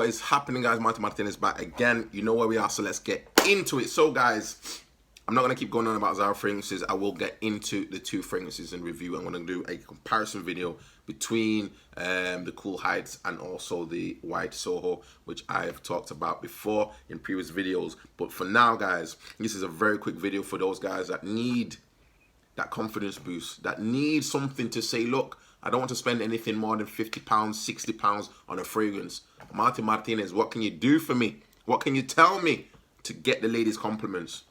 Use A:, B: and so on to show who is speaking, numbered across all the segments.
A: What is happening, guys? Martin is back again. You know where we are, so let's get into it. So guys, I'm not going to keep going on about Zara fragrances. I will get into the two fragrances in review. I'm going to do a comparison video between the Cool Heights and also the White Soho, which I've talked about before in previous videos. But for now, guys, this is a very quick video for those guys that need that confidence boost, that need something to say, look, I don't want to spend anything more than £50, £60 on a fragrance. Martin Martinez, what can you do for me? What can you tell me to get the ladies' compliments?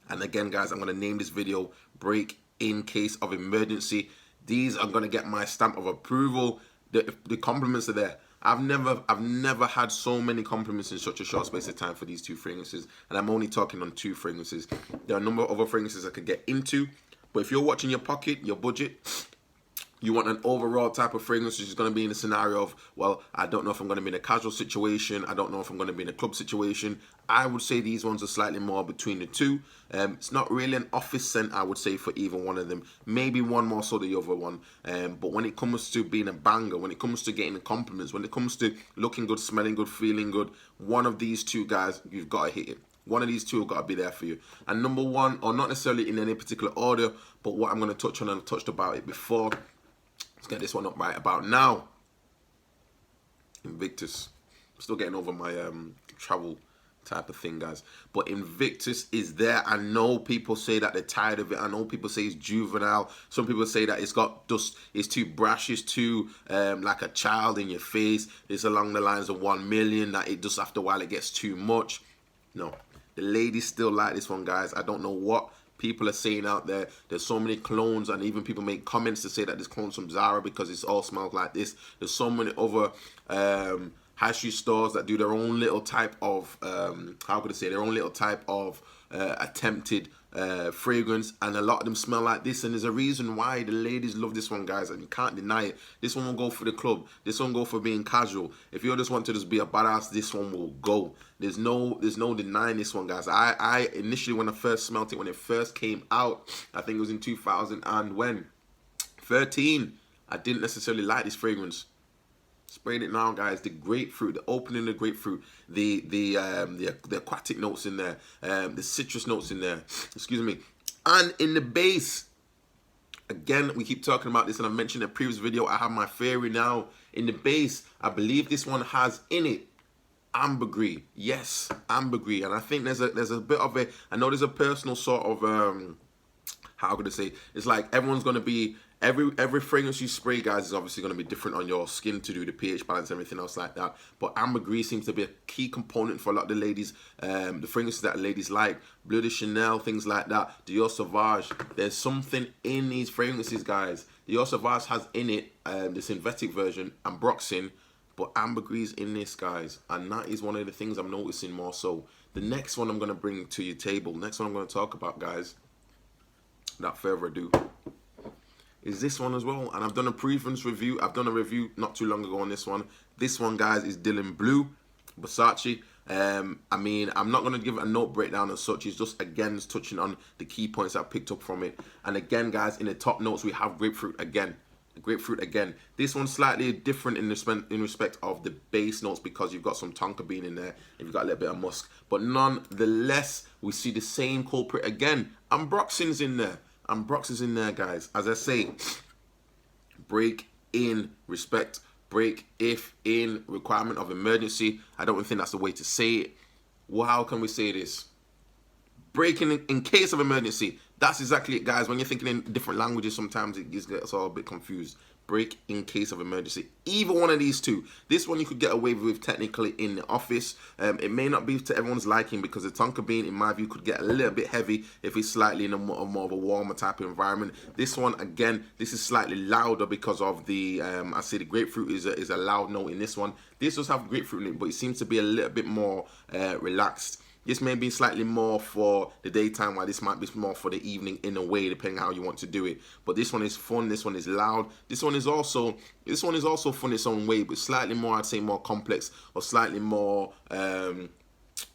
A: And again, guys, I'm going to name this video Break in Case of Emergency. These are going to get my stamp of approval. The compliments are there. I've never had so many compliments in such a short space of time for these two fragrances. And I'm only talking on two fragrances. There are a number of other fragrances I could get into. But if you're watching your pocket, your budget, you want an overall type of fragrance which is going to be in a scenario of, well, I don't know if I'm going to be in a casual situation. I don't know if I'm going to be in a club situation. I would say these ones are slightly more between the two. It's not really an office scent, I would say, for either one of them. Maybe one more so the other one. But when it comes to being a banger, when it comes to getting the compliments, when it comes to looking good, smelling good, feeling good, one of these two guys, you've got to hit it. One of these two have got to be there for you. And number one, or not necessarily in any particular order, but what I'm going to touch on, and I've touched about it before. Let's get this one up right about now. Invictus. I'm still getting over my travel type of thing, guys. But Invictus is there. I know people say that they're tired of it. I know people say it's juvenile. Some people say that it's too brash, it's too like a child in your face. It's along the lines of 1 million, that it just after a while it gets too much. No. The ladies still like this one, guys. I don't know what people are saying out there. There's so many clones, and even people make comments to say that there's clones from Zara because it's all smells like this. There's so many other high street stores that do their own little type of how could I say, their own little type of attempted fragrance, and a lot of them smell like this. And there's a reason why the ladies love this one, guys, and you can't deny it. This one will go for the club. This one will go for being casual. If you just want to just be a badass, this one will go. There's no denying this one, guys. I initially, when I first smelled it, when it first came out, I think it was in 2013, I didn't necessarily like this fragrance. Spraying it now, guys. The grapefruit, the opening of the grapefruit, the aquatic notes in there, the citrus notes in there, excuse me, and in the base. Again, we keep talking about this, and I mentioned in a previous video, I have my theory now. In the base, I believe this one has in it ambergris. Yes, ambergris. And I think there's a bit of a, I know there's a personal sort of how could I say, it's like everyone's going to be, every fragrance you spray, guys, is obviously going to be different on your skin to do the pH balance, everything else like that. But ambergris seems to be a key component for a lot of the ladies, the fragrances that ladies like, Bleu de Chanel, things like that, Dior Sauvage. There's something in these fragrances, guys. Dior Sauvage has in it the synthetic version, Ambroxan, but ambergris in this, guys, and that is one of the things I'm noticing more so. The next one I'm going to bring to your table, next one I'm going to talk about, guys, without further ado, is this one as well. And I've done a preference review. I've done a review not too long ago on this one. This one, guys, is Dylan Blue, Musashi. I mean, I'm not going to give it a note breakdown as such. It's just, again, it's touching on the key points I picked up from it. And again, guys, in the top notes, we have grapefruit again. Grapefruit again. This one's slightly different in respect of the base notes, because you've got some tonka bean in there and you've got a little bit of musk. But nonetheless, we see the same culprit again. Ambroxan's in there. Ambroxan's in there, guys. As I say, break in respect, break if in requirement of emergency. I don't think that's the way to say it. Well, how can we say this? Breaking in case of emergency. That's exactly it, guys. When you're thinking in different languages, sometimes it gets all a bit confused. Break in case of emergency. Either one of these two. This one you could get away with technically in the office. It may not be to everyone's liking, because the tonka bean, in my view, could get a little bit heavy if it's slightly in a more of a warmer type of environment. This one, again, this is slightly louder because of the, I say the grapefruit is a loud note in this one. This does have grapefruit in it, but it seems to be a little bit more relaxed. This may be slightly more for the daytime, while this might be more for the evening in a way, depending on how you want to do it. But this one is fun, this one is loud. This one is also fun its own way, but slightly more, I'd say, more complex, or slightly more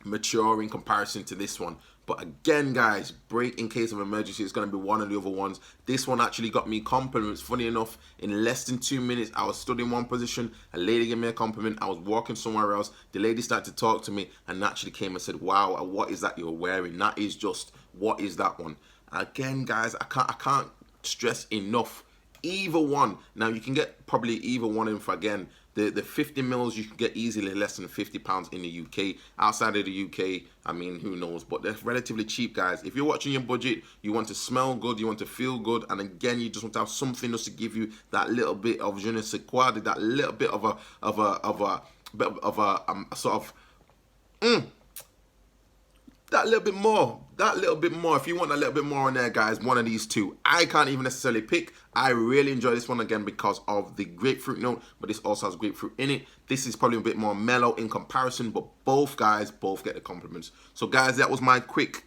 A: mature in comparison to this one. But again, guys, break in case of emergency. It's going to be one of the other ones. This one actually got me compliments. Funny enough, in less than 2 minutes, I was stood in one position. A lady gave me a compliment. I was walking somewhere else. The lady started to talk to me and naturally came and said, wow, what is that you're wearing? That is just, what is that one? Again, guys, I can't stress enough. Either one. Now, you can get probably either one in for, again, the 50 mils you can get easily less than £50 in the UK. Outside of the UK, I mean, who knows? But they're relatively cheap, guys. If you're watching your budget, you want to smell good, you want to feel good, and again, you just want to have something just to give you that little bit of je ne sais quoi, that little bit of a sort of that little bit more. If you want a little bit more in there, guys, one of these two. I can't even necessarily pick. I really enjoy this one again because of the grapefruit note, but this also has grapefruit in it. This is probably a bit more mellow in comparison, but both get the compliments. So guys, that was my quick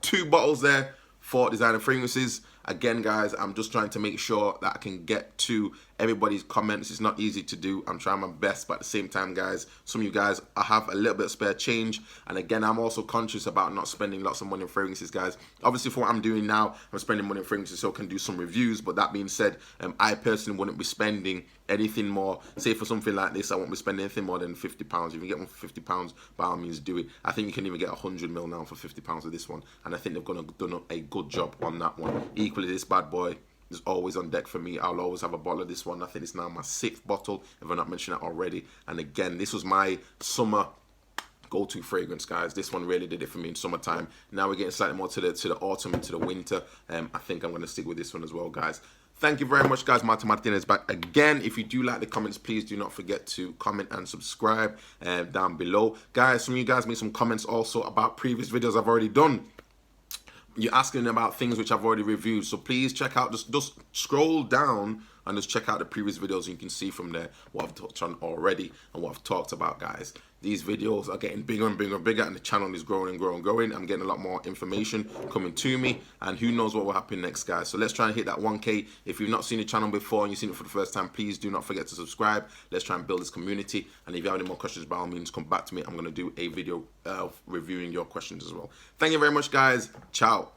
A: 2 bottles there for designer fragrances. Again, guys, I'm just trying to make sure that I can get to everybody's comments. It's not easy to do. I'm trying my best, but at the same time, guys, some of you guys, I have a little bit of spare change. And again, I'm also conscious about not spending lots of money on fragrances, guys. Obviously, for what I'm doing now, I'm spending money on fragrances so I can do some reviews. But that being said, I personally wouldn't be spending anything more. Say for something like this, I won't be spending anything more than £50. If you get one for £50, by all means do it. I think you can even get 100 ml now for £50 with this one. And I think they've done a good job on that one. Equally, this bad boy is always on deck for me. I'll always have a bottle of this one. I think it's now my 6th bottle, if I'm not mentioning it already. And again, this was my summer go-to fragrance, guys. This one really did it for me in summertime. Now we're getting slightly more to the autumn and to the winter. I think I'm going to stick with this one as well, guys. Thank you very much, guys. Martin Martinez back again. If you do like the comments, please do not forget to comment and subscribe down below. Guys, some of you guys made some comments also about previous videos I've already done. You're asking about things which I've already reviewed, so please check out, just scroll down and just check out the previous videos, and you can see from there what I've touched on already and what I've talked about, guys. These videos are getting bigger and bigger and bigger, and the channel is growing and growing and growing. I'm getting a lot more information coming to me, and who knows what will happen next, guys. So let's try and hit that 1K. If you've not seen the channel before and you've seen it for the first time, please do not forget to subscribe. Let's try and build this community, and if you have any more questions, by all means, come back to me. I'm going to do a video reviewing your questions as well. Thank you very much, guys. Ciao.